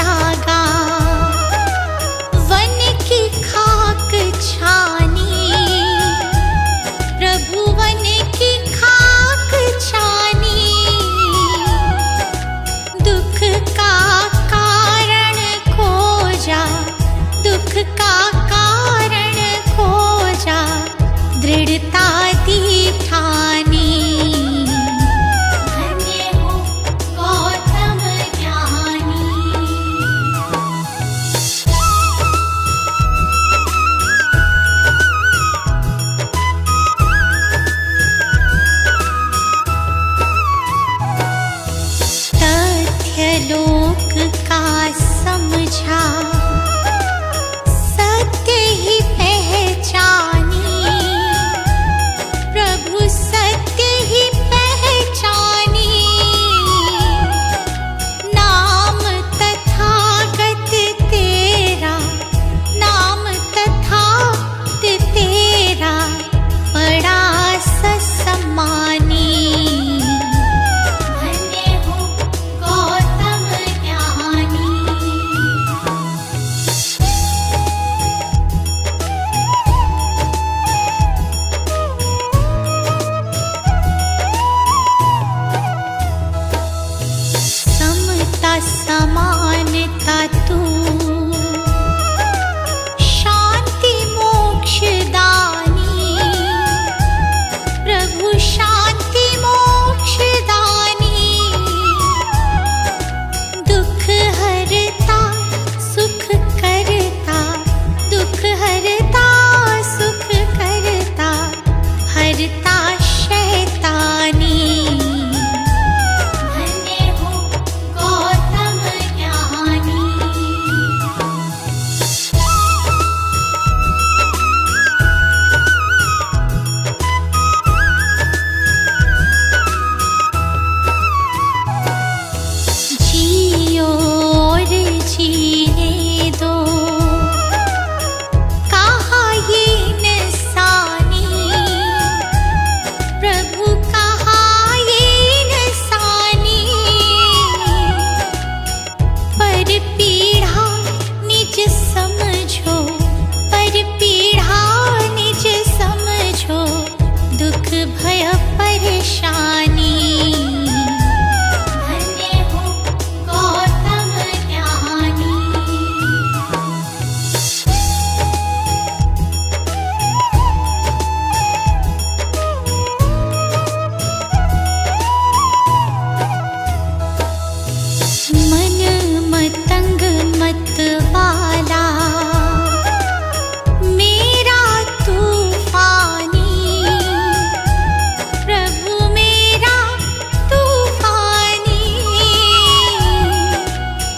त्यागा, वन की खाक छानी, प्रभु वन की खाक छानी, दुख का कारण खोजा, दुख का कारण खोजा, दृढ़ता दी ठानी। धन्य हो गौतम ज्ञानी। तथ्य लोक का समझा, सत्य ही पहचानी, प्रभु सत्य ही पहचानी, नाम तथागत तेरा, नाम तथागत तेरा, बड़ा ससम्मानी। धन्य हो गौतम ज्ञानी। समता समानता तू, शांति मोक्ष दानी, प्रभु शांति मोक्ष दानी, दुख हरता सुख करता, दुख हरता सुख करता, हरता शैतानी। धन्य हो गौतम ज्ञानी। जियो और जीने दो, कहा ये इंसानी, प्रभु कहा ये इंसानी, पर पीढ़ा निज समझो, पर पीढ़ा निज समझो, दुख भय परेशानी। धन्य हो गौतम ज्ञानी। मन मतंग मत वाला, मेरा तूफानी, प्रभु मेरा तूफानी,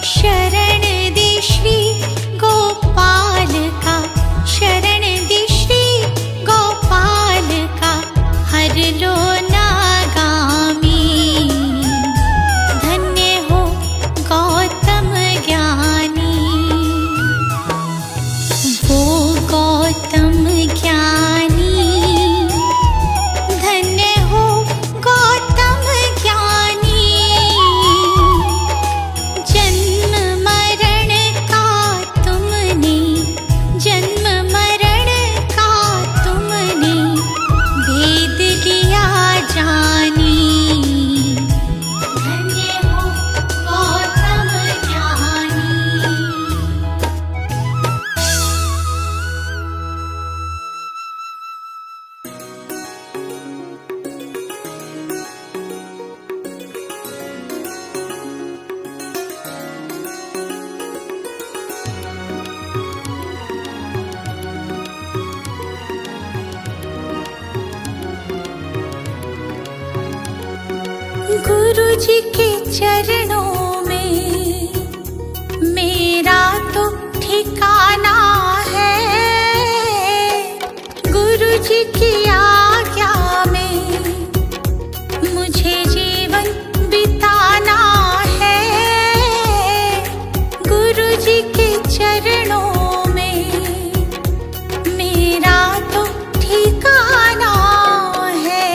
शरण दे श्री गोपाल का, शरण दे श्री गोपाल का, हर लो नागामी। धन्य हो गौतम ज्ञानी। वो गौतम ज्ञानी, धन्य हो गौतम ज्ञानी, जन्म मरण का तुमने, जन्म मरण का तुमने, भेद लिया जानी। धन्य हो गौतम ज्ञानी। गुरु जी के चरणों में मेरा तो ठिकाना है, गुरु जी की आज्ञा में मुझे जीवन बिताना है, गुरु जी के चरणों में मेरा तो ठिकाना है।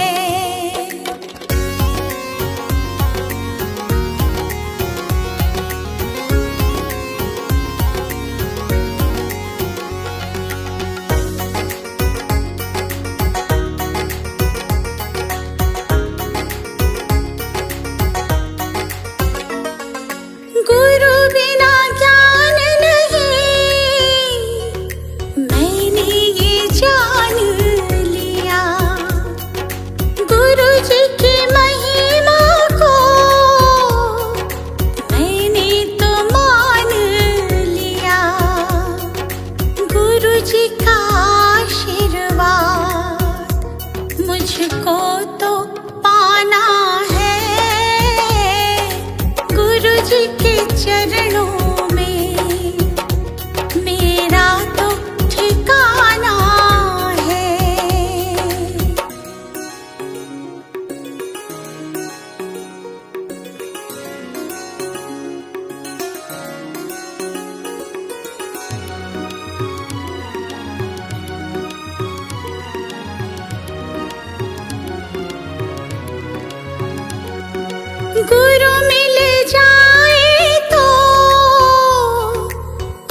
गुरु मिल जाए तो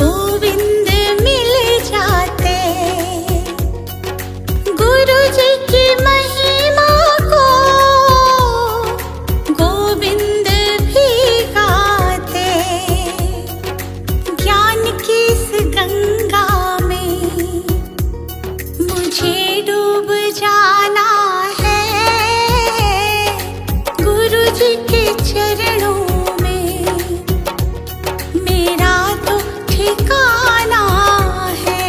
गोविंद मिल जाते। गुरु जी की महिमा को गोविंद भी गाते। ज्ञान की इस गंगा में मुझे डूब जाना है। गुरु जी के चरणों में मेरा तो ठिकाना है।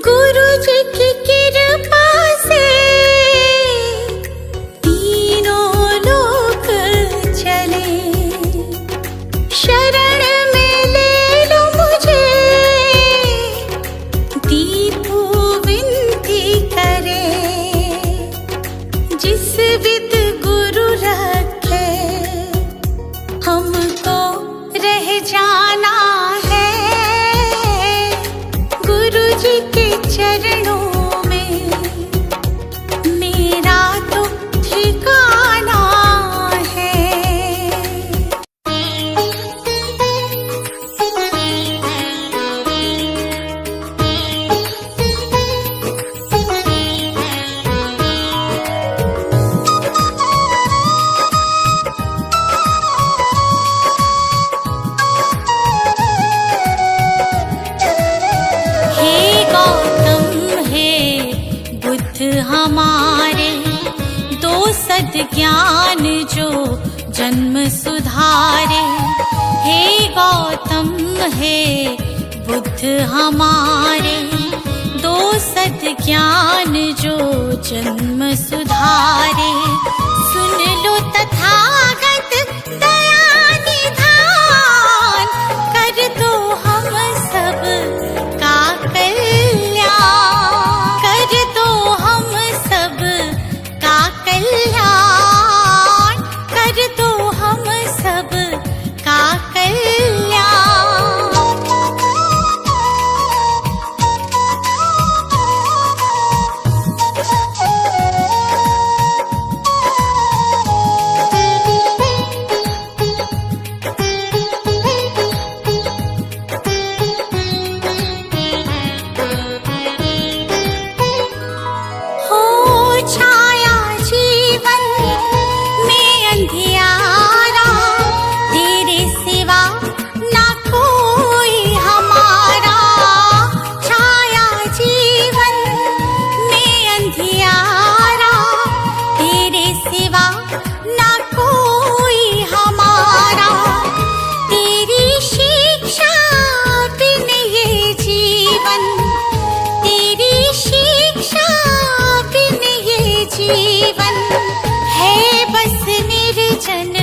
गुरु जी की कृपा से तीनों लोक चले। शरण में ले लो मुझे, दीपू विनती करे। जिस विद गुरु रखे हमको रह जाना है। गुरु जी के चरणों में मेरा तो ठिकाना है। हे गौतम हे बुद्ध हमारे, दो सद ज्ञान जो जन्म सुधारे। हे गौतम हे बुद्ध हमारे, दो सद ज्ञान जो जन्म सुधारे। सुन लो तथागत दया निधान, कर दो हम सब का कल्याण। कर दो हम सब का कल्याण। कर दो हम सब का कल्याण। हो छाया जीवन में अंधियारा, तेरे सिवा ना कोई हमारा। छाया जीवन में अंधियारा, तेरे सिवा ना कोई हमारा। तेरी शिक्षा बिन ये जीवन, तेरी शिक्षा बिन ये जीवन है बस निर्जन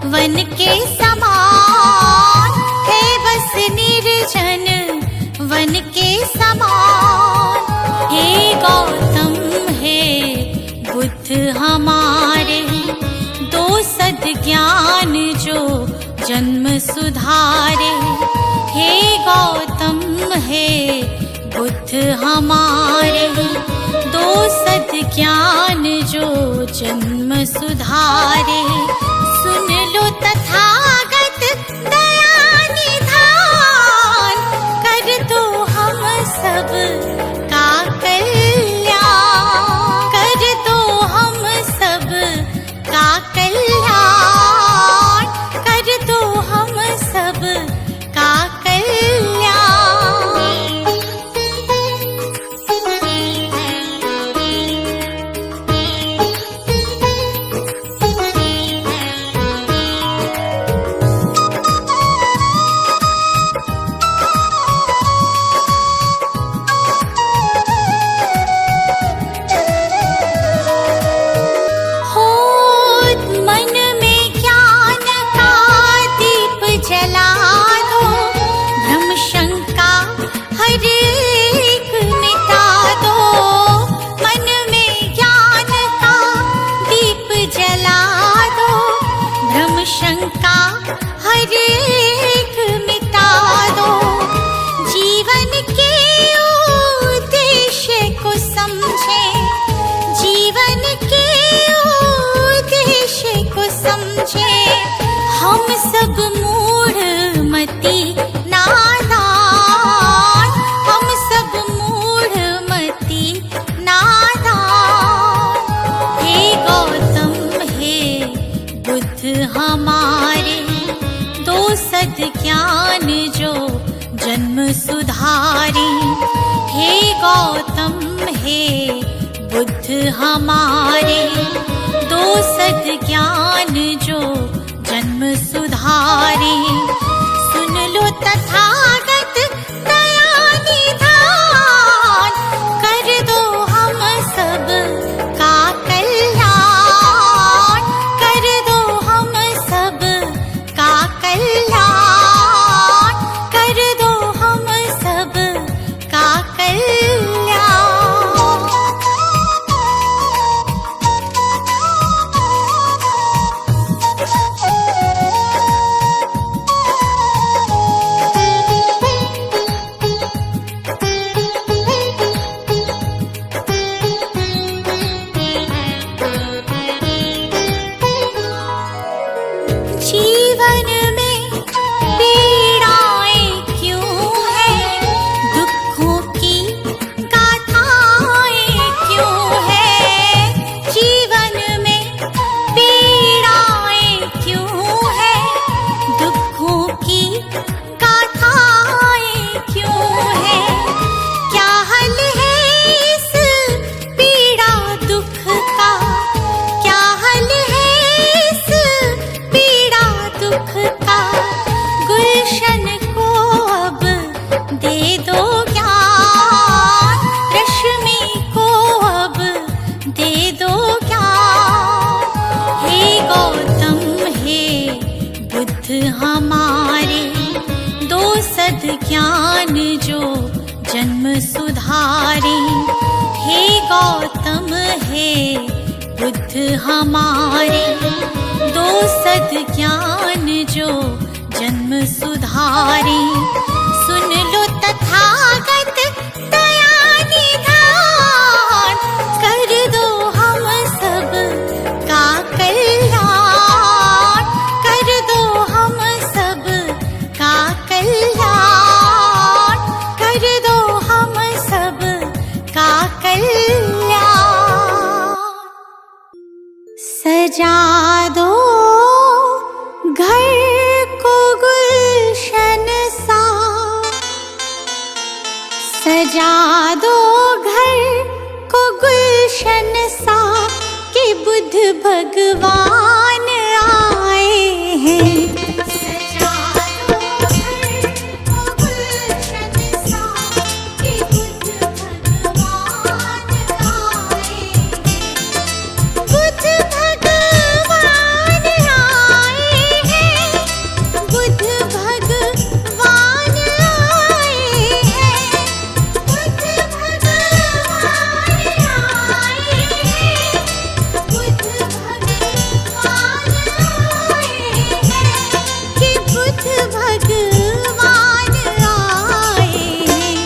वन के समान। है बस निर्जन वन के समान। हे गौतम हे बुद्ध हमारे, दो सद ज्ञान जो जन्म सुधारे। हे गौतम हे बुद्ध हमारे, दो सद ज्ञान जो जन्म सुधारे। सुन लो तथागत दया निधान, कर दो हम सब का कल्याण। कर दो हम सब का कल्याण। कर दो हम सब का कल्याण। हर एक मिटा दो, जीवन के उद्देश्य को समझे, जीवन के उद्देश्य को समझे। हम सब मूढ़मती नादान, हम सब मूढ़मती नादान। हे गौतम हे बुद्ध हमारे, दो सद्ज्ञान जो जन्म सुधारे। हे गौतम हे बुद्ध हमारे, दो सद्ज्ञान जो जन्म सुधारे। सुन लो तथागत दया निधान, कर दो हम सब का कल्याण, कर दो हम सब का कल्याण, कर दो हम सब का कल्याण। जीवन में पीड़ाएं क्यों हैं, दुखों की गाथाएं क्यों हैं। जीवन में पीड़ाएं क्यों हैं, दुखों की गाथाएं क्यों हैं। क्या हल है इस पीड़ा दुख का, क्या हल है इस पीड़ा दुख का। गुलशन को अब दे दो ज्ञान, रश्मि को अब दे दो ज्ञान। हे गौतम हे बुद्ध हमारे, दो सद्ज्ञान जो जन्म सुधारे। हे गौतम हे बुद्ध हमारे, दो सद्ज्ञान जो जन्म सुधारे। सुन लो तथागत दया निधान, कर दो हम सब का कल्याण, कर दो हम सब का कल्याण, कर दो हम सब का कल्याण। सजा दो घर को गुलशन सा, सजा दो घर को गुलशन सा, कि बुद्ध भगवान आए हैं। सजा दो घर को गुलशन सा, कि बुद्ध भगवान आए हैं। बुद्ध भगवान आए हैं, बुद्ध भगवान आए हैं, बुद्ध भगवान आए हैं, बुद्ध भगवान आए हैं, कि बुद्ध भगवान आए हैं।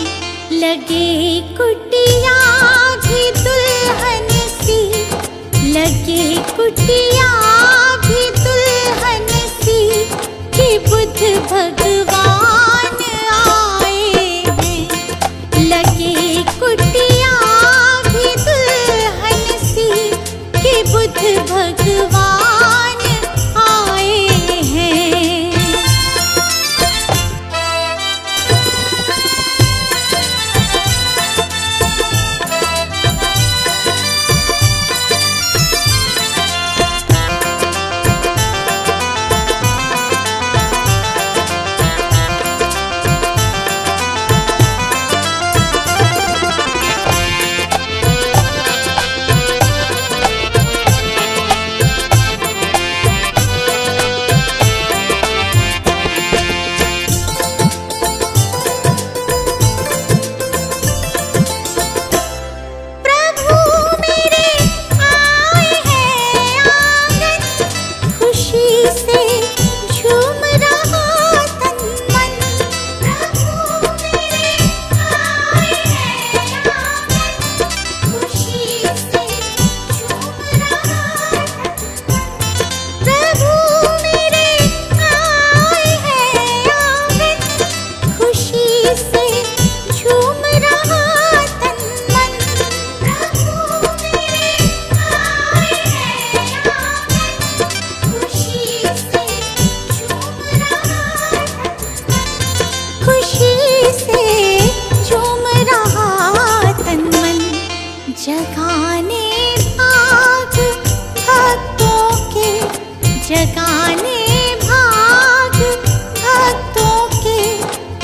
लगे कुटिया भी दुल्हन सी, लगे कुटिया भी दुल्हन सी, कि बुद्ध भगवान आए हैं। लगे कुटिया भी दुल्हन सी, कि बुद्ध भगवान आए हैं। से झूम रहा जगाने भाग भक्तों के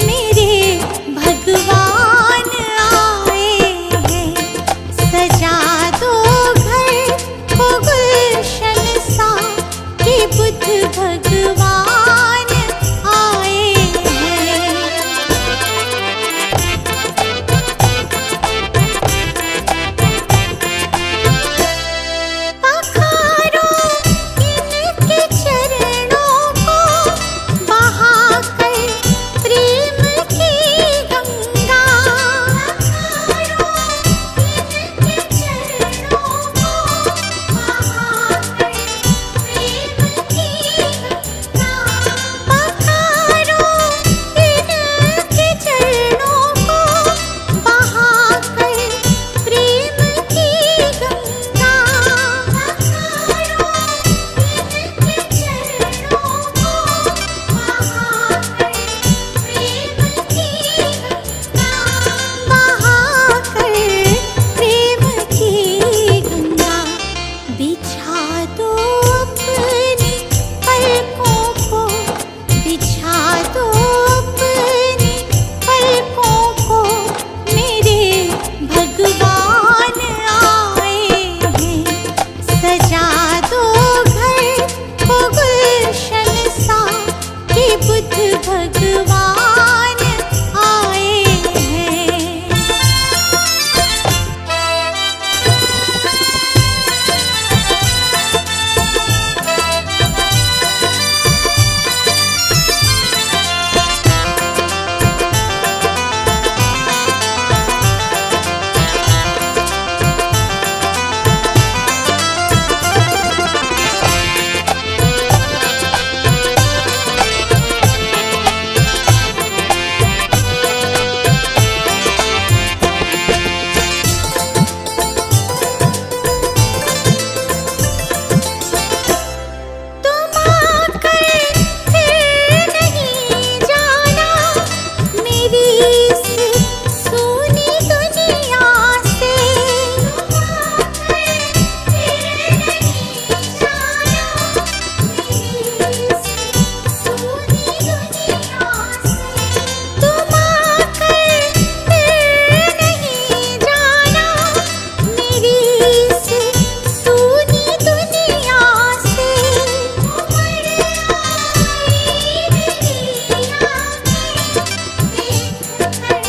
मेरे भगवान आए हैं। सजा दो घर को गुलशन सा कि बुद्ध भगवान आए हैं। पखारो इनके चरणों को बहाकर प्रेम की गंगा। पखारो इनके चरणों को बहाकर प्रेम की गंगा। पखारो इनके चरणों को बहाकर प्रेम की गंगा। पखारो इनके चरणों को बहाकर प्रेम की गंगा। बहाकर प्रेम की गंगा। बिछा दो अपनी पलकों को, बिछा दो अपनी पलकों को मेरे भगवान आए हैं। सजा दो घर को गुलशन सा कि बुद्ध भगवान आए हैं। तुम आकर फिर नहीं जाना मेरी इस सूनी दुनिया से। तुम आकर फिर नहीं जाना मेरी इस सूनी दुनिया से। तुम आकर फिर नहीं जाना मेरी इस सूनी दुनिया से। उमड़ आई मेरी आँखें देखकर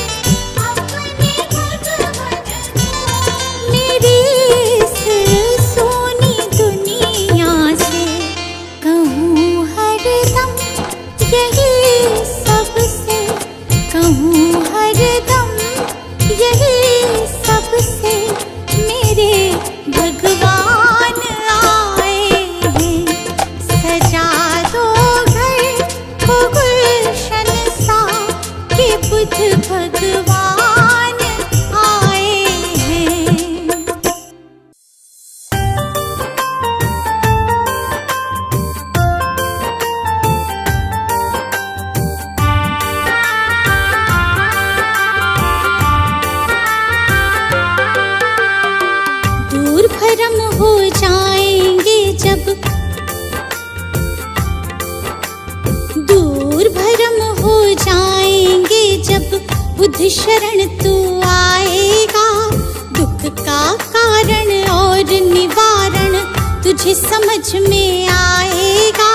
अपने भगवन को। मेरी इस सूनी दुनिया से कहूँ हरदम यही सबसे, कहूँ हरदम यही सबसे मेरे भगवान आए हैं। सजा दो घर को गुलशन सा कि बुद्ध भगवान आए हैं। दूर भरम हो जाएंगे जब, दूर भरम हो जाएंगे जब बुद्ध शरण तू आएगा। दुख का कारण और निवारण तुझे समझ में आएगा।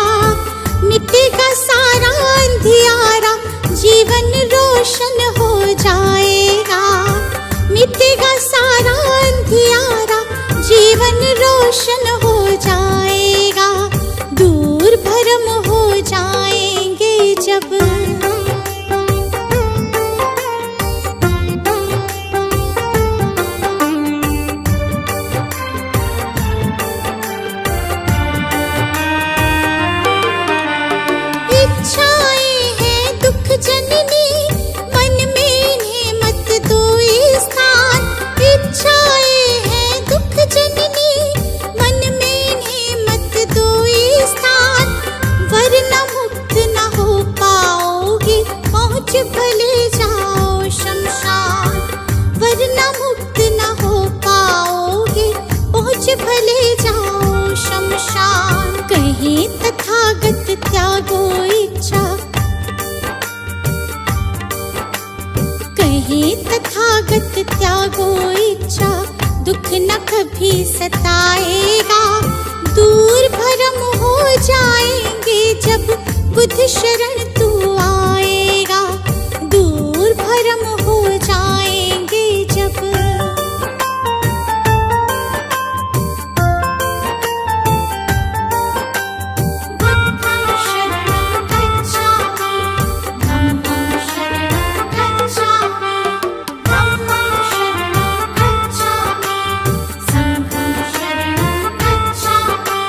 मिटेगा सारा अंधियारा, जीवन रोशन हो जाएगा। मिटेगा सारा अंधियारा, जीवन रोशन हो जाएगा। दूर भरम हो जाएंगे जब। इच्छाएं हैं दुख जननी, मन में इन्हें मत दो स्थान। इच्छाएं हैं दुख जननी, मन में इन्हें मत दो स्थान। वरना मुक्त न हो पाओ तथागत त्यागो इच्छा, कहीं तथागत त्यागो इच्छा, दुख न कभी सताएगा। दूर भरम हो जाएंगे जब बुद्ध शरण तू आएगा, दूर भरम हो जाएंगे जब। बुद्धं शरणं गच्छामि, धम्मं शरणं गच्छामि, धम्मं शरणं गच्छामि, संघं शरणं गच्छामि।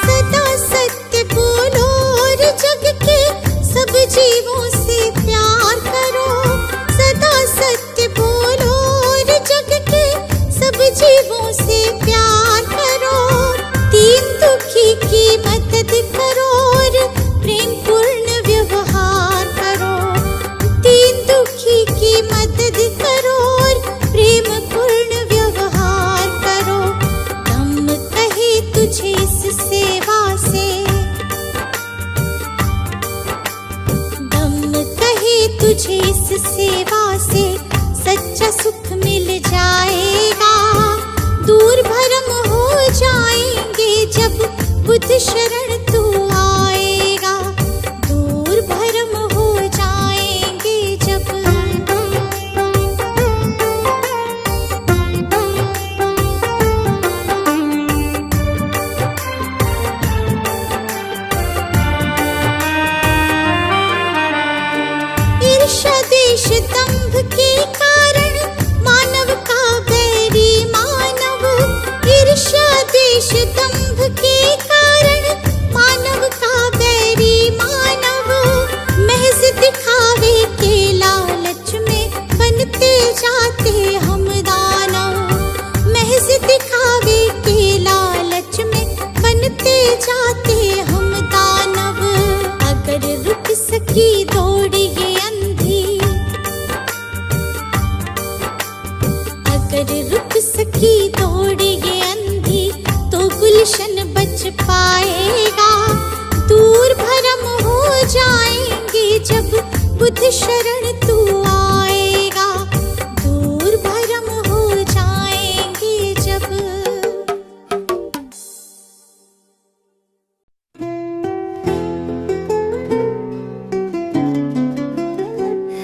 सदा सत्य बोलो और जग के सब जीवों से प्यार करो, सदा सत्य बोलो और जग के सब जीवों से प्यार करो। दीन दुखी की मदद करो और प्रेम पूर्ण व्यवहार करो, दीन दुखी की मदद करो और प्रेम पूर्ण व्यवहार करो। हम कहे तुझे इस सेवा से, दम कहे तुझे इस सेवा से सच्चा सुख मिल जाएगा। दूर भरम हो जाएंगे जब बुद्ध शरण तू आएगा, दूर भरम हो जाएंगे जब। ईर्ष्या देश दंभ के कारण मानव का बैरी मानव, ईर्ष्या देश दंभ के कारण मानव का बैरी मानव। महज दिखावे के लालच में बनते जाते हम दानव, महज दिखावे के लालच में बनते जाते हम दानव। अगर रुक सकी दौड़ ये अंधी, अगर रुक सकी दौड़ ये अंधी, तो गुलशन बच पाएगा। दूर भरम हो जाएंगे जब बुद्ध शरण तू आएगा, दूर भरम हो जाएंगे जब।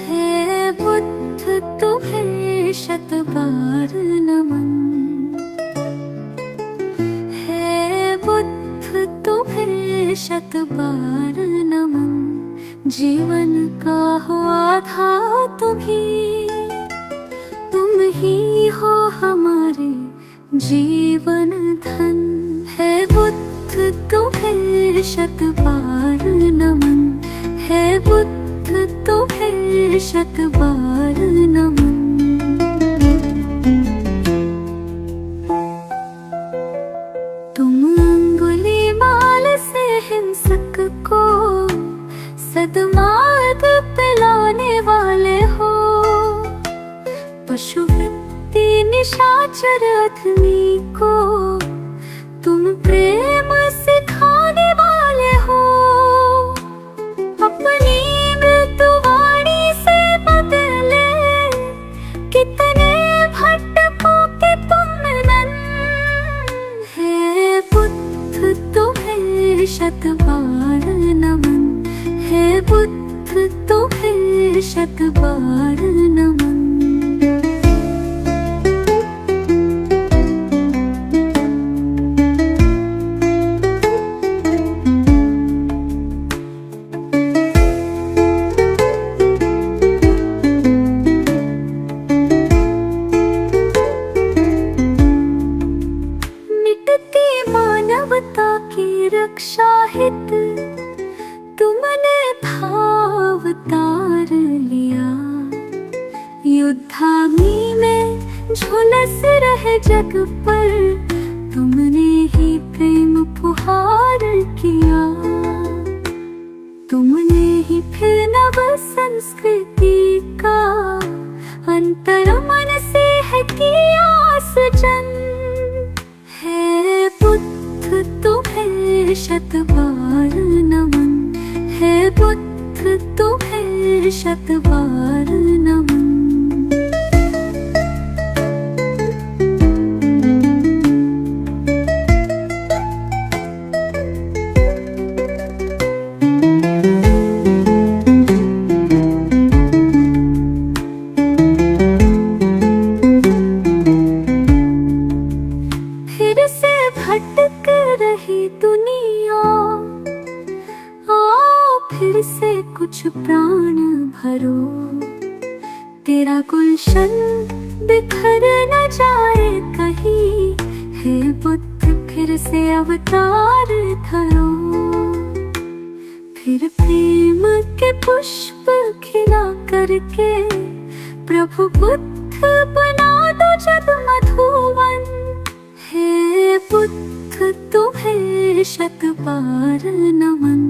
हे बुद्ध तुम्हें शत बार नमन, हे बुद्ध तुम्हें शत बार नमन। जीवन का हो आधार तुम ही हो हमारे जीवन धन। हे बुद्ध तुम्हें शत बार नमन, हे बुद्ध तुम्हें शत बार नमन। तुम अंगुलीमाल से हिंसक को सद्मार्ग पे लाने वाले हो। पशुवृत्ति निशाचर अधमी को तुम प्रेम सिखाने वाले हो। अपनी मृत्युवाणी से बदले कितने भटकों के तुम नन। हे बुद्ध तुम्हें शत बार नमन, हे बुद्ध तुम्हें शत बार नमन। रक्षा हित तुमने भाव तार लिया। युद्धाग्नि में झुलस रहे जग पर तुमने ही प्रेम फुहार किया। तुमने ही फिर नव संस्कृति का अंतर मन से है से अवतार धरो। फिर प्रेम के पुष्प खिला करके प्रभु बुद्ध बना दो जग मधुवन। हे बुद्ध तुम्हें शत बार नमन,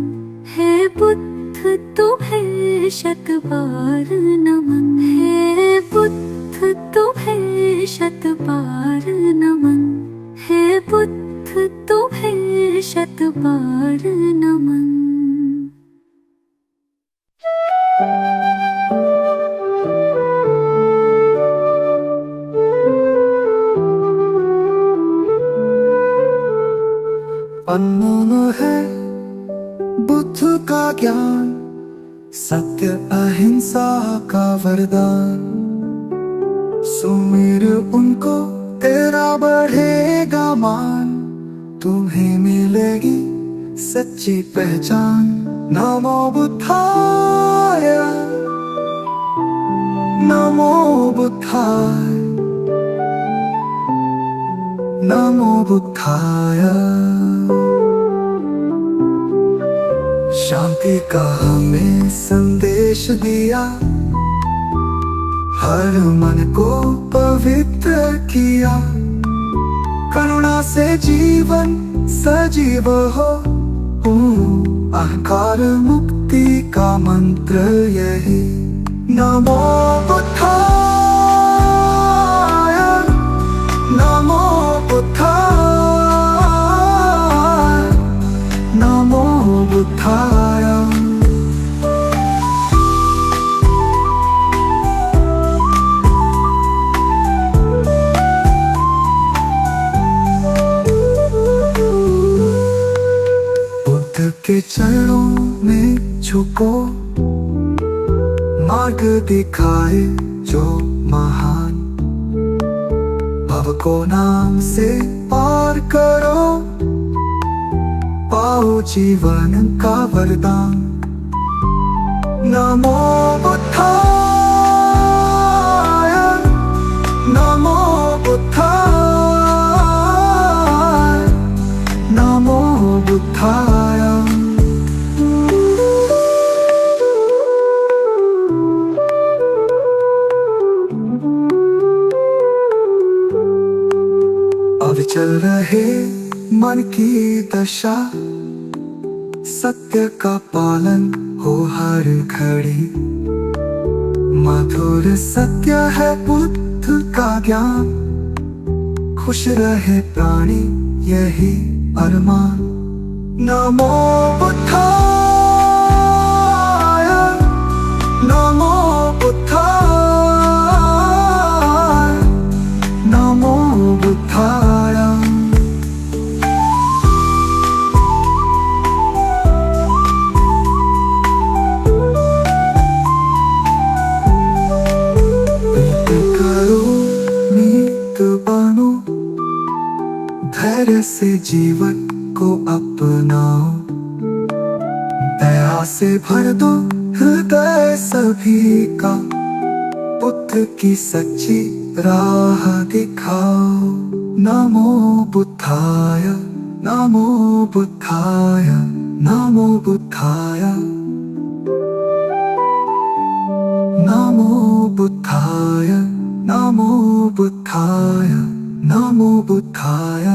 हे बुद्ध तुम्हें शत बार नमन, हे बुद्ध तुम्हें शत बार नमन, हे बुद्ध तुम्हें शत बार नमन। अनमोल है बुद्ध का ज्ञान, सत्य अहिंसा का वरदान। सुमिर उनको तेरा बढ़ेगा मान, तुम्हें मिलेगी सच्ची पहचान। नमो बुद्धाय, नमो बुद्धाय, नमो बुद्धाय। शांति का हमें संदेश दिया, हर मन को पवित्र किया। करुणा से जीवन सजीव हो, अहंकार मुक्ति का मंत्र यही। नमो बुद्धाय, नमो बुद्धाय, नमो बुद्धाय। बुद्ध के चरणों में झुको, मार्ग दिखाए जो महान। भव को नाम से पार करो, पाओ जीवन का वरदान। नमो बुद्धाय, नमो बुद्धाय, नमो बुद्धाय। अविचल रहे मन की दशा, सत्य का पालन हो हर घड़ी। मधुर सत्य है बुद्ध का ज्ञान, खुश रहे प्राणी यही अरमान। नमो बुद्धाय, नमो बुद्धाय, नमो बुद्धाय। धैर्य से जीवन को अपनाओ, दया से भर दो हृदय सभी का। बुद्ध की सच्ची राह दिखाओ। नमो बुद्धाय, नमो बुद्धाय, नमो बुद्धाय, नमो बुद्धाय, नमो बुद्धाय, नमो बुद्धाय।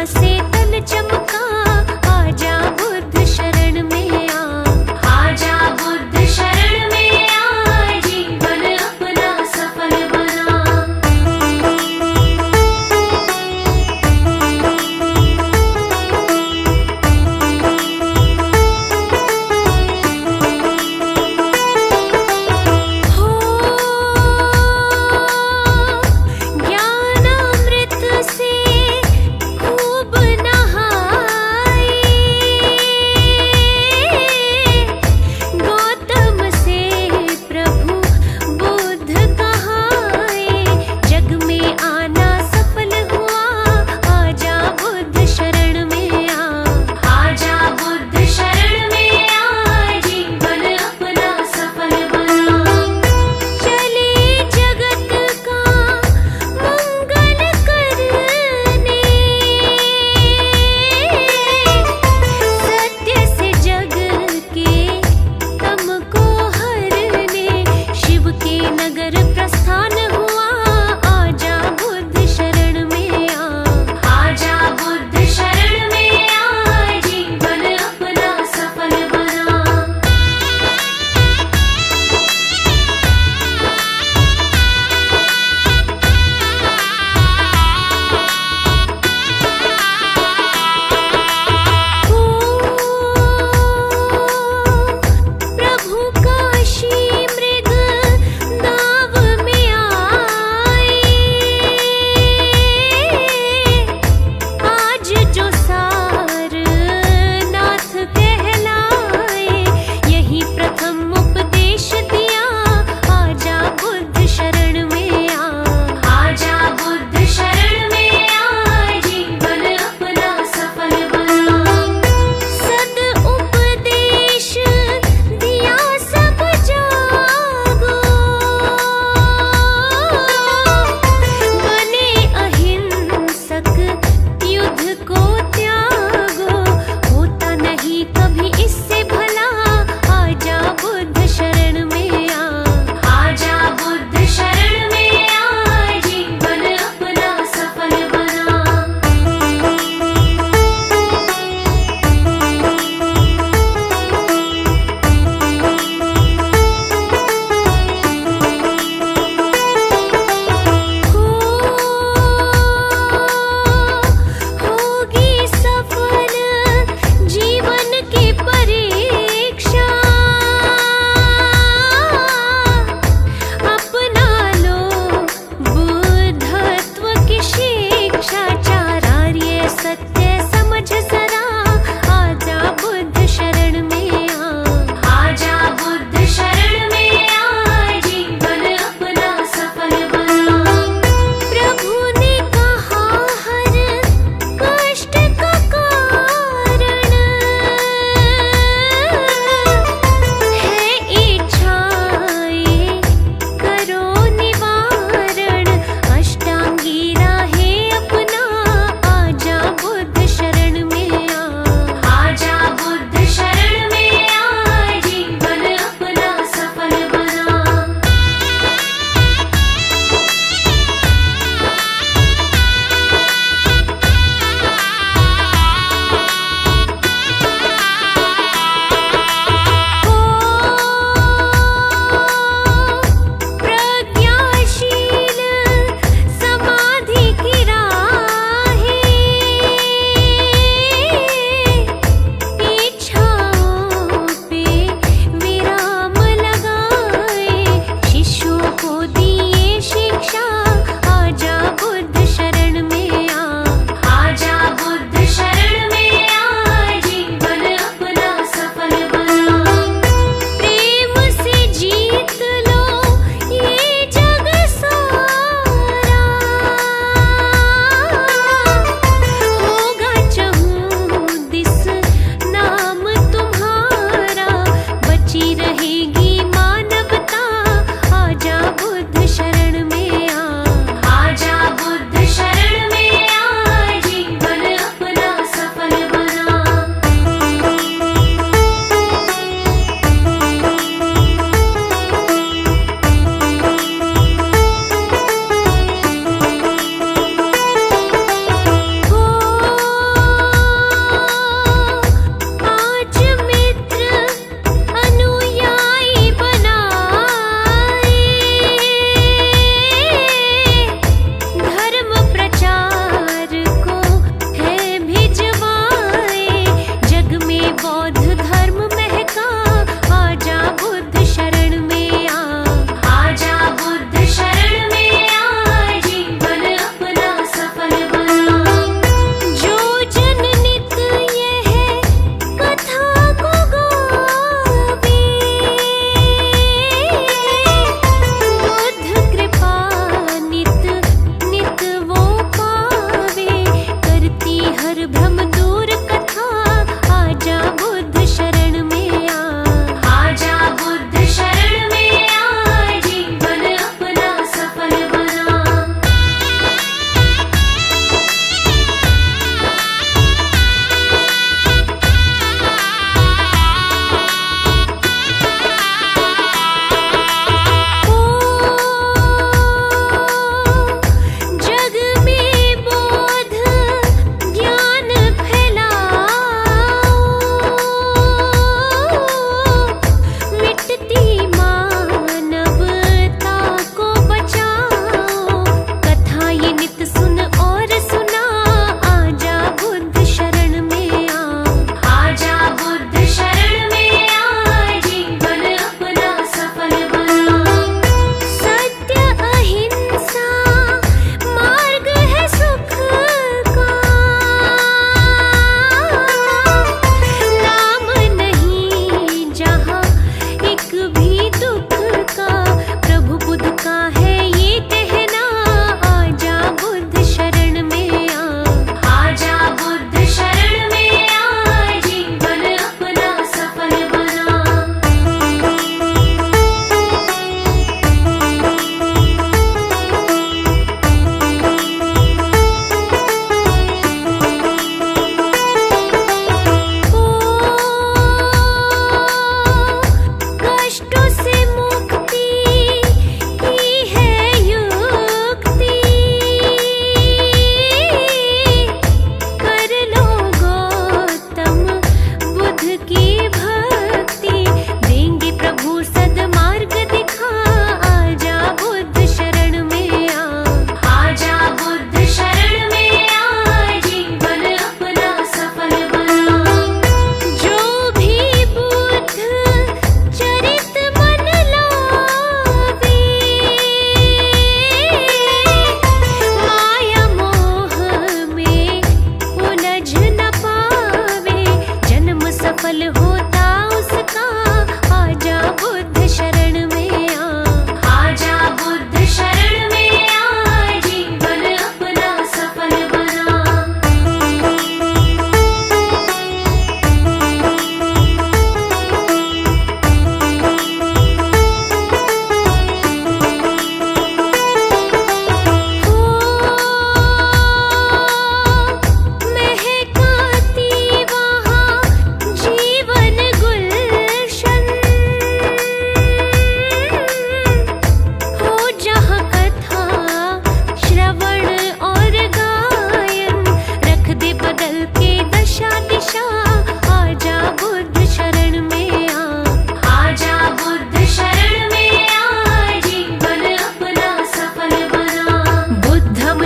से तन चमका, आजा बुद्ध शरण में आ, आजा बुद्ध शरण में आ, जीवन अपना सफल बना। हो ज्ञानामृत से खूब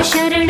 शरण